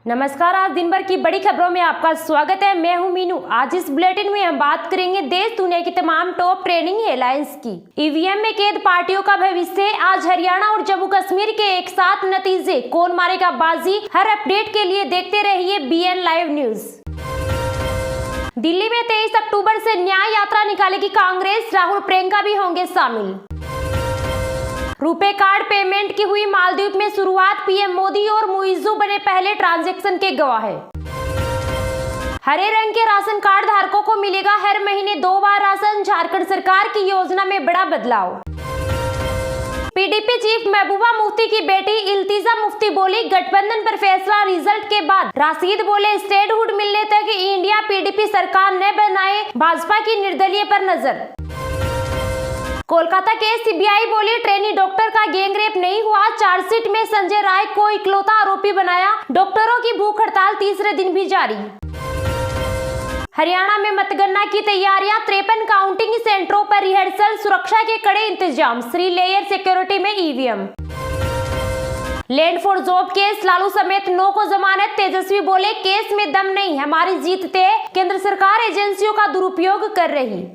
नमस्कार। आज दिन भर की बड़ी खबरों में आपका स्वागत है। मैं हूं मीनू। आज इस बुलेटिन में हम बात करेंगे देश दुनिया की तमाम टॉप ट्रेंडिंग हेडलाइंस की। ईवीएम में कैद पार्टियों का भविष्य, आज हरियाणा और जम्मू कश्मीर के एक साथ नतीजे, कौन मारेगा बाजी। हर अपडेट के लिए देखते रहिए BN लाइव न्यूज। दिल्ली में 23 अक्टूबर से न्याय यात्रा निकालेगी कांग्रेस, राहुल प्रियंका भी होंगे शामिल। रुपे कार्ड पेमेंट की हुई मालदीव में शुरुआत, पीएम मोदी और मुइज्जू बने पहले ट्रांजैक्शन के गवाह। हरे रंग के राशन कार्ड धारकों को मिलेगा हर महीने 2 बार राशन, झारखंड सरकार की योजना में बड़ा बदलाव। PDP चीफ महबूबा मुफ्ती की बेटी इल्तिजा मुफ्ती बोली, गठबंधन पर फैसला रिजल्ट के बाद। राशिद बोले, स्टेटहुड मिलने तक इंडिया PDP सरकार न बनाए, भाजपा की निर्दलीय पर नजर। कोलकाता के CBI बोली, ट्रेनी डॉक्टर का गैंगरेप नहीं हुआ, चार्जशीट में संजय राय को इकलौता आरोपी बनाया। डॉक्टरों की भूख हड़ताल तीसरे दिन भी जारी। हरियाणा में मतगणना की तैयारियां, 53 काउंटिंग सेंटरों पर रिहर्सल, सुरक्षा के कड़े इंतजाम, 3 लेयर सिक्योरिटी में EVM। Land for job case, Lalu समेत 9 को जमानत, तेजस्वी बोले केस में दम नहीं, हमारी जीत तय, केंद्र सरकार एजेंसियों का दुरुपयोग कर रही।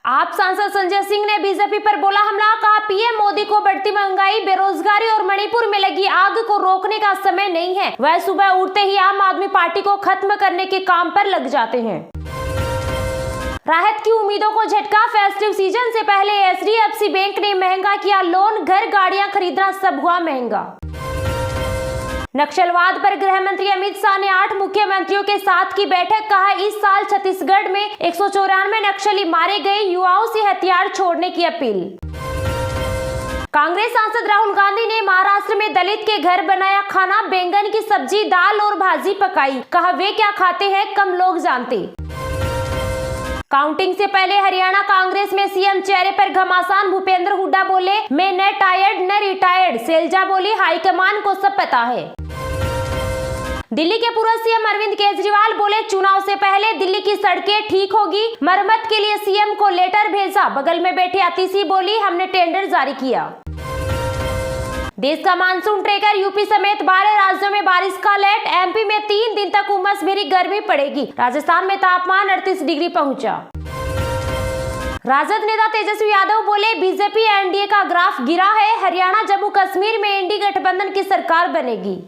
आप सांसद संजय सिंह ने बीजेपी पर बोला हमला, कहा पीएम मोदी को बढ़ती महंगाई, बेरोजगारी और मणिपुर में लगी आग को रोकने का समय नहीं है। वह सुबह उठते ही आम आदमी पार्टी को खत्म करने के काम पर लग जाते हैं। राहत की उम्मीदों को झटका, फेस्टिव सीजन से पहले HDFC बैंक ने महंगा किया लोन, घर गाड़ियां खरीदना सब हुआ महंगा। नक्सलवाद पर गृह मंत्री अमित शाह ने 8 मुख्यमंत्रियों के साथ की बैठक, कहा इस साल छत्तीसगढ़ में 194 नक्सली मारे गए, युवाओं से हथियार छोड़ने की अपील। कांग्रेस सांसद राहुल गांधी ने महाराष्ट्र में दलित के घर बनाया खाना, बैंगन की सब्जी, दाल और भाजी पकाई, कहा वे क्या खाते हैं कम लोग जानते। काउंटिंग से पहले हरियाणा कांग्रेस में सीएम चेहरे पर घमासान, भूपेंद्र हुड्डा बोले मैं न टायर्ड न रिटायर्ड, शैलजा बोली हाईकमान को सब पता है। दिल्ली के पूर्व सीएम अरविंद केजरीवाल बोले चुनाव से पहले दिल्ली की सड़कें ठीक होगी, मरम्मत के लिए सीएम को लेटर भेजा। बगल में बैठे अतिशी बोली हमने टेंडर जारी किया। देश का मानसून ट्रेकर, यूपी समेत 12 राज्यों में बारिश का अलर्ट, MP में 3 दिन तक उमस भरी गर्मी पड़ेगी, राजस्थान में तापमान 38 डिग्री पहुंचा। राजद नेता तेजस्वी यादव बोले बीजेपी NDA का ग्राफ गिरा है, हरियाणा जम्मू कश्मीर में इंडी गठबंधन की सरकार बनेगी।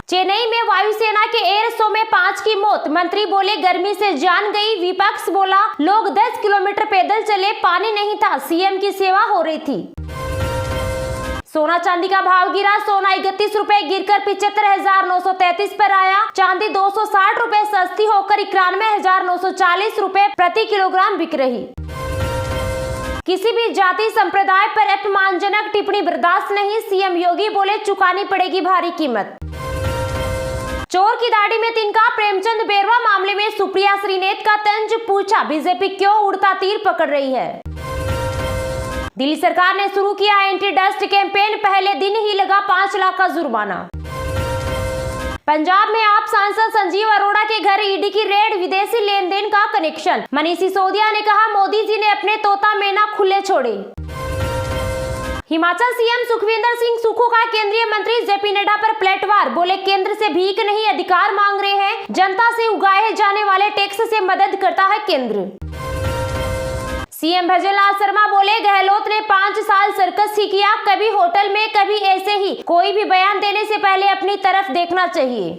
चेन्नई में वायुसेना के एयर शो में 5 की मौत, मंत्री बोले गर्मी से जान गई, विपक्ष बोला लोग 10 किलोमीटर पैदल चले, पानी नहीं था, CM की सेवा हो रही थी। सोना चांदी का भाव गिरा, सोना 31 रुपए गिरकर 75,933 पर आया, चांदी 260 रुपए सस्ती होकर 91,940 रुपए प्रति किलोग्राम बिक रही। किसी भी जाति संप्रदाय पर अपमानजनक टिप्पणी बर्दाश्त नहीं, CM योगी बोले चुकानी पड़ेगी भारी कीमत। चोर की दाढ़ी में तिनका, प्रेमचंद बेरवा मामले में सुप्रिया श्रीनेत का तंज, पूछा बीजेपी क्यों उड़ता तीर पकड़ रही है। दिल्ली सरकार ने शुरू किया एंटी डस्ट कैंपेन, पहले दिन ही लगा 5 लाख का जुर्माना। पंजाब में आप सांसद संजीव अरोड़ा के घर ED की रेड, विदेशी लेन देन का कनेक्शन, मनीष सिसोदिया ने कहा मोदी जी ने अपने तोता मैना खुले छोड़े। हिमाचल CM सुखविंदर सिंह सुक्खू का केंद्रीय मंत्री JP नड्डा पर पलटवार, बोले केंद्र से भीख नहीं अधिकार मांग रहे हैं, जनता से उगाए जाने वाले टैक्स से मदद करता है केंद्र। CM भजनलाल शर्मा बोले गहलोत ने 5 साल सर्कस ही किया, कभी होटल में कभी ऐसे ही, कोई भी बयान देने से पहले अपनी तरफ देखना चाहिए।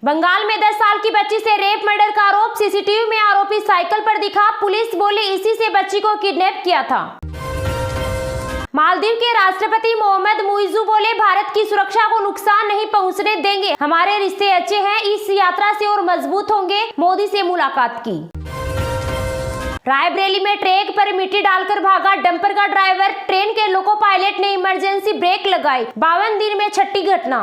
बंगाल में 10 साल की बच्ची से रेप मर्डर का आरोप, CCTV में आरोपी साइकिल पर दिखा, पुलिस बोली इसी से बच्ची को किडनैप किया था। मालदीव के राष्ट्रपति मोहम्मद मुइज्जू बोले भारत की सुरक्षा को नुकसान नहीं पहुंचने देंगे, हमारे रिश्ते अच्छे हैं, इस यात्रा से और मजबूत होंगे, मोदी से मुलाकात की। रायबरेली में ट्रैक पर मिट्टी डालकर भागा डंपर का ड्राइवर, ट्रेन के लोको पायलट ने इमरजेंसी ब्रेक लगाई, 52 दिन में छठी घटना।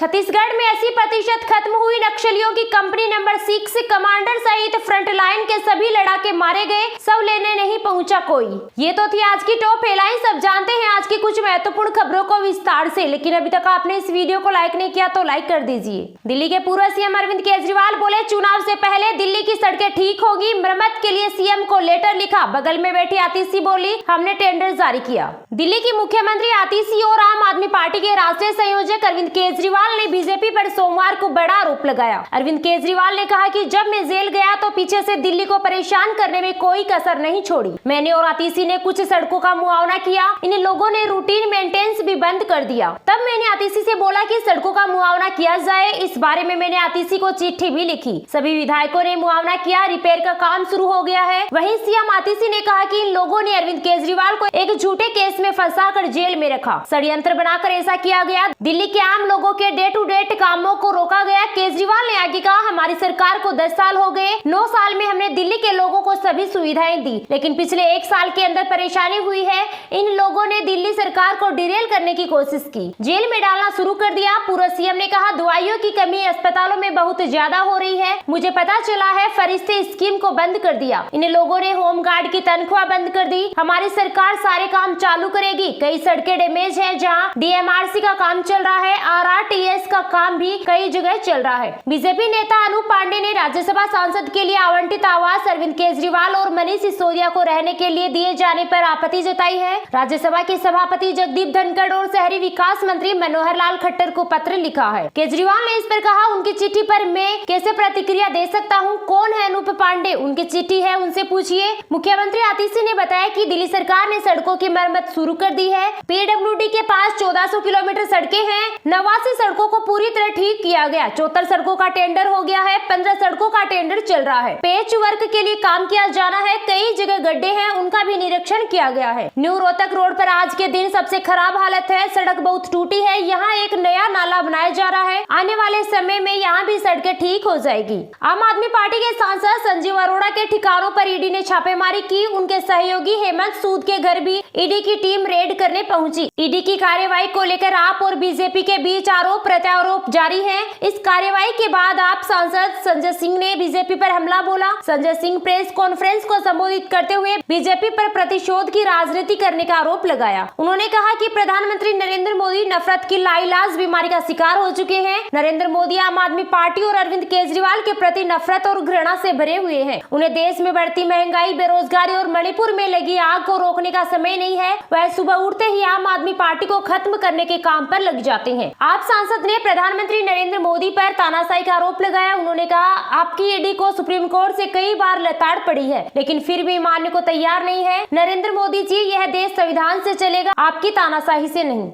छत्तीसगढ़ में 80% खत्म हुई नक्सलियों की कंपनी नंबर 6 कमांडर सहित फ्रंटलाइन के सभी लड़ाके मारे गए, सब लेने नहीं पहुंचा कोई। ये तो थी आज की टॉप हेडलाइंस। सब जानते हैं आज की कुछ महत्वपूर्ण खबरों को विस्तार से, लेकिन अभी तक आपने इस वीडियो को लाइक नहीं किया तो लाइक कर दीजिए। दिल्ली के पूर्व सीएम अरविंद केजरीवाल बोले, चुनाव से पहले दिल्ली की सड़कें ठीक होगी, मरम्मत के लिए सीएम को लेटर लिखा। बगल में बैठी आतिशी बोली, हमने टेंडर जारी किया। दिल्ली की मुख्यमंत्री आतिशी और आम आदमी पार्टी के राष्ट्रीय संयोजक अरविंद केजरीवाल ने बीजेपी पर सोमवार को बड़ा आरोप लगाया। अरविंद केजरीवाल ने कहा कि जब मैं जेल गया तो पीछे से दिल्ली को परेशान करने में कोई कसर नहीं छोड़ी। मैंने और आतिशी ने कुछ सड़कों का मुआवना किया, इन लोगों ने रूटीन मेंटेनेंस भी बंद कर दिया। तब मैंने आतिशी से बोला कि सड़कों का मुआवना किया जाए। इस बारे में मैंने आतिशी को चिट्ठी भी लिखी। सभी विधायकों ने मुआवना किया, रिपेयर का काम शुरू हो गया है। वहीं सीएम आतिशी ने कहा कि इन लोगों ने अरविंद केजरीवाल को एक झूठे केस में फंसाकर जेल में रखा, षड्यंत्र बनाकर ऐसा किया गया। दिल्ली के आम लोगों के डे टू डे कामों को रोका गया। केजरीवाल ने आगे कहा, हमारी सरकार को 10 साल हो गए, 9 साल में हमने दिल्ली के लोगों को सभी सुविधाएं दी, लेकिन पिछले 1 साल के अंदर परेशानी हुई है। इन लोगों ने दिल्ली सरकार को डिरेल करने की कोशिश की, जेल में डालना शुरू कर दिया। पूर्व सीएम ने कहा, दवाइयों की कमी अस्पतालों में बहुत ज्यादा हो रही है, मुझे पता चला है, फरिश्ते स्कीम को बंद कर दिया। इन लोगों ने होमगार्ड की तनख्वाह बंद कर दी। हमारी सरकार सारे काम चालू करेगी। कई सड़कें डैमेज है, जहाँ डीएमआरसी का काम चल रहा है, आरआरटीएस का काम भी कई जगह चल रहा है। बीजेपी नेता अनूप पांडे ने राज्यसभा सांसद के लिए आवंटित आवास अरविंद केजरीवाल और मनीष सिसोदिया को रहने के लिए दिए जाने पर आपत्ति जताई है। राज्यसभा के सभापति जगदीप धनखड़ और शहरी विकास मंत्री मनोहर लाल खट्टर को पत्र लिखा है। केजरीवाल ने इस पर कहा, उनकी चिट्ठी पर मैं कैसे प्रतिक्रिया दे सकता हूँ? कौन है अनूप पांडे? उनकी चिट्ठी है, उनसे पूछिए। मुख्यमंत्री आतिशी ने बताया कि दिल्ली सरकार ने सड़कों की मरम्मत शुरू कर दी है। पीडब्ल्यूडी के पास 1400 किलोमीटर सड़कें हैं। 89 सड़कों को पूरी तरह ठीक किया गया। 74 सड़कों का टेंडर हो गया है। 15 सड़कों का टेंडर चल रहा है। पेच वर्क के लिए काम किया जाना है। कई जगह गड्ढे हैं, उनका भी निरीक्षण किया गया है। न्यू रोहतक रोड पर आज के दिन सबसे खराब हालत है, सड़क बहुत टूटी है। यहाँ एक नया नाला बनाया जा रहा है, आने वाले समय में यहाँ भी सड़कें ठीक हो जाएगी। आम आदमी पार्टी के सांसद संजीव अरोड़ा के ठिकानों पर ईडी ने छापेमारी की। उनके सहयोगी हेमंत सूद के घर भी ईडी की टीम रेड करने पहुंची। ईडी की कार्यवाही को लेकर आप और बीजेपी के बीच आरोप प्रत्यारोप जारी है। इस कार्यवाही के बाद आप सांसद संजय सिंह ने बीजेपी पर हमला बोला। संजय सिंह प्रेस कॉन्फ्रेंस को संबोधित करते हुए बीजेपी पर प्रतिशोध की राजनीति करने का आरोप लगाया। उन्होंने कहा कि प्रधानमंत्री नरेंद्र मोदी नफरत की लाइलाज बीमारी का शिकार हो चुके हैं। नरेंद्र मोदी आम आदमी पार्टी और अरविंद केजरीवाल के प्रति नफरत और घृणा से भरे हुए हैं। उन्हें देश में बढ़ती महंगाई, बेरोजगारी और मणिपुर में लगी आग को रोकने का समय नहीं है। वह सुबह उठते ही आम आदमी पार्टी को खत्म करने के काम पर लग जाते हैं। आप सांसद ने प्रधानमंत्री नरेंद्र मोदी पर तानाशाही का आरोप लगाया। उन्होंने कहा, आपकी ईडी को सुप्रीम कोर्ट से कई बार लताड़ पड़ी है, लेकिन फिर भी मानने को तैयार नहीं है। नरेंद्र मोदी जी, यह देश संविधान से चलेगा, आपकी तानाशाही से नहीं।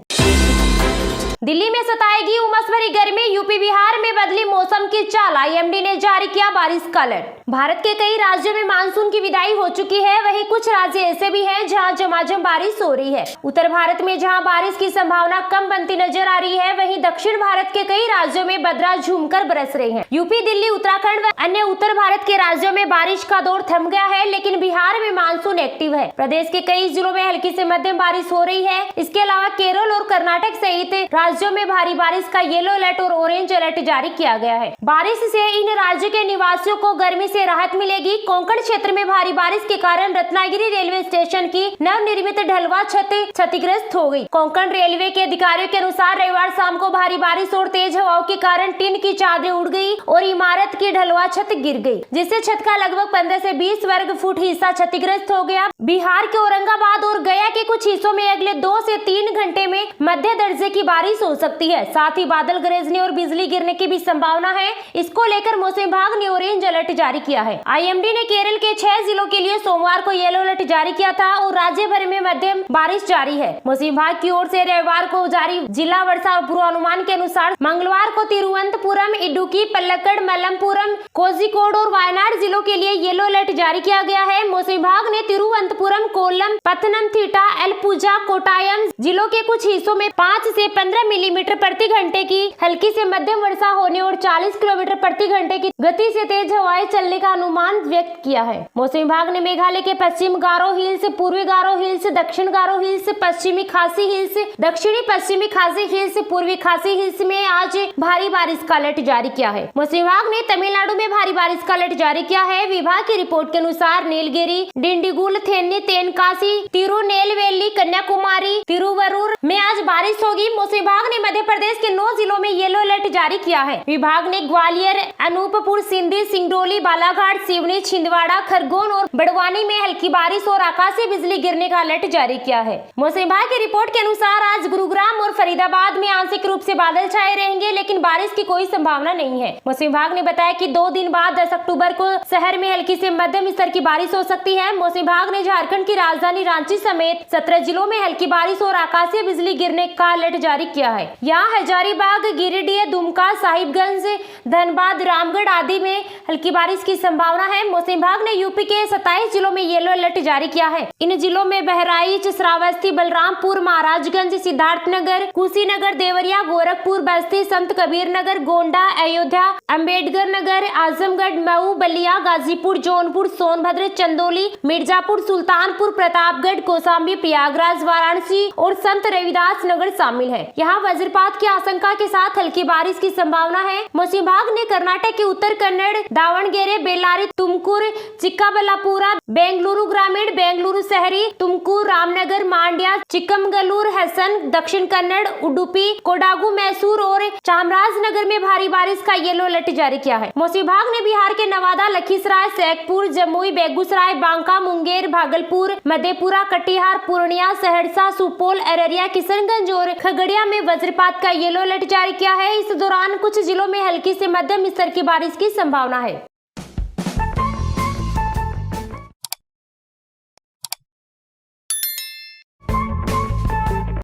दिल्ली में सताएगी उमस भरी गर्मी, यूपी बिहार में बदली मौसम की चाल, आईएमडी ने जारी किया बारिश का अलर्ट। भारत के कई राज्यों में मानसून की विदाई हो चुकी है, वहीं कुछ राज्य ऐसे भी हैं जहां झमाझम बारिश हो रही है। उत्तर भारत में जहां बारिश की संभावना कम बनती नजर आ रही है, वहीं दक्षिण भारत के कई राज्यों में बदरा झूमकर बरस रहे हैं। यूपी, दिल्ली, उत्तराखंड व अन्य उत्तर भारत के राज्यों में बारिश का दौर थम गया है, लेकिन बिहार में मानसून एक्टिव है। प्रदेश के कई जिलों में हल्की से मध्यम बारिश हो रही है। इसके अलावा केरल और कर्नाटक सहित राज्यों में भारी बारिश का येलो अलर्ट और ऑरेंज अलर्ट जारी किया गया है। बारिश से इन राज्यों के निवासियों को गर्मी से राहत मिलेगी। कोंकण क्षेत्र में भारी बारिश के कारण रत्नागिरी रेलवे स्टेशन की नवनिर्मित ढलवा छत क्षतिग्रस्त हो गई। कोंकण रेलवे के अधिकारियों के अनुसार रविवार शाम को भारी बारिश और तेज हवाओं के कारण टिन की चादरें उड़ गई और इमारत की ढलवा छत गिर गई, जिससे छत का लगभग 15 से 20 वर्ग फुट हिस्सा क्षतिग्रस्त हो गया। बिहार के औरंगाबाद और गया के कुछ हिस्सों में अगले 2 से 3 घंटे में मध्य दर्जे की बारिश हो सकती है। साथ ही बादल गरजने और बिजली गिरने की भी संभावना है। इसको लेकर मौसम विभाग ने ऑरेंज अलर्ट जारी किया है। आईएमडी ने केरल के 6 जिलों के लिए सोमवार को येलो अलर्ट जारी किया था और राज्य भर में मध्यम बारिश जारी है। मौसम विभाग की ओर से रविवार को जारी जिला वर्षा पूर्वानुमान के अनुसार मंगलवार को तिरुवनंतपुरम, इडुक्की, पल्लक्कड़, मलप्पुरम, कोझिकोड और वायनाड जिलों के लिए येलो अलर्ट जारी किया गया है। मौसम विभाग ने तिरुवनंतपुरम, कोल्लम, पत्तनमथिट्टा, एलपुजा, कोट्टायम जिलों के कुछ हिस्सों में 5 से 15 मिलीमीटर प्रति घंटे की हल्की से मध्यम वर्षा होने और 40 किलोमीटर प्रति घंटे की गति से तेज हवाएं चलने का अनुमान व्यक्त किया है। मौसम विभाग ने मेघालय के पश्चिम गारो हिल्स, पूर्वी गारो हिल्स, दक्षिण गारो हिल्स, पश्चिमी खासी हिल्स, दक्षिणी पश्चिमी खासी हिल्स, पूर्वी खासी हिल्स में आज भारी बारिश का अलर्ट जारी किया है। मौसम विभाग ने तमिलनाडु में भारी बारिश का अलर्ट जारी किया है। विभाग की रिपोर्ट के अनुसार नीलगिरी, डिंडीगुल, थेनी, तेनकासी, तिरुनेलवेली, कन्याकुमारी, तिरुवरूर में आज बारिश होगी। मौसम विभाग ने मध्य प्रदेश के 9 जिलों में येलो अलर्ट जारी किया है। विभाग ने ग्वालियर, अनूपपुर, सिंधी, सिंगरौली, बालाघाट, सिवनी, छिंदवाड़ा, खरगोन और बड़वानी में हल्की बारिश और आकाशीय बिजली गिरने का अलर्ट जारी किया है। मौसम विभाग की रिपोर्ट के अनुसार आज गुरुग्राम और फरीदाबाद में आंशिक रूप से बादल छाए रहेंगे, लेकिन बारिश की कोई संभावना नहीं है। मौसम विभाग ने बताया कि 2 दिन बाद 10 अक्टूबर को शहर में हल्की से मध्यम स्तर की बारिश हो सकती है। मौसम विभाग ने झारखंड की राजधानी रांची समेत 17 जिलों में हल्की बारिश और आकाशीय बिजली गिरने का अलर्ट जारी किया है। यहाँ हजारीबाग, गिरिडीह, दुमका, साहिबगंज, धनबाद, रामगढ़ आदि में हल्की बारिश की संभावना है। मौसम विभाग ने यूपी के 27 जिलों में येलो अलर्ट जारी किया है। इन जिलों में बहराइच, श्रावस्ती, बलरामपुर, महाराजगंज, सिद्धार्थनगर, कुशीनगर, देवरिया, गोरखपुर, बस्ती, संत कबीर नगर, गोंडा, अयोध्या, अम्बेडकर नगर, आजमगढ़, मऊ, बलिया, गाजीपुर, जौनपुर, सोनभद्र, चंदौली, मिर्जापुर, सुल्तानपुर, प्रतापगढ़, कौशाम्बी, प्रयागराज, वाराणसी और संत रविदास नगर शामिल है। यहाँ वज्रपात की आशंका के साथ हल्की बारिश की संभावना है। मौसम विभाग ने कर्नाटक के उत्तर कन्नड़, दावणगेरे, बेल्लारी, तुमकुर, चिक्काबल्लापुरा, बेंगलुरु ग्रामीण, बेंगलुरु शहरी, तुमकुर, रामनगर, मांड्या, चिक्कमगलूर, हसन, दक्षिण कन्नड़, उडुपी, कोडागु, मैसूर और चामराजनगर में भारी बारिश का येलो अलर्ट जारी किया है। मौसम विभाग ने बिहार के नवादा, लखीसराय, शेखपुर, जमुई, बेगूसराय, बांका, मुंगेर, भागलपुर, मधेपुरा, कटिहार, पूर्णिया, सहरसा, सुपौल, अररिया, किशनगंज और खगड़िया में वज्रपात का येलो अलर्ट जारी किया है। इस दौरान कुछ जिलों में हल्की से मध्यम स्तर की बारिश की संभावना है।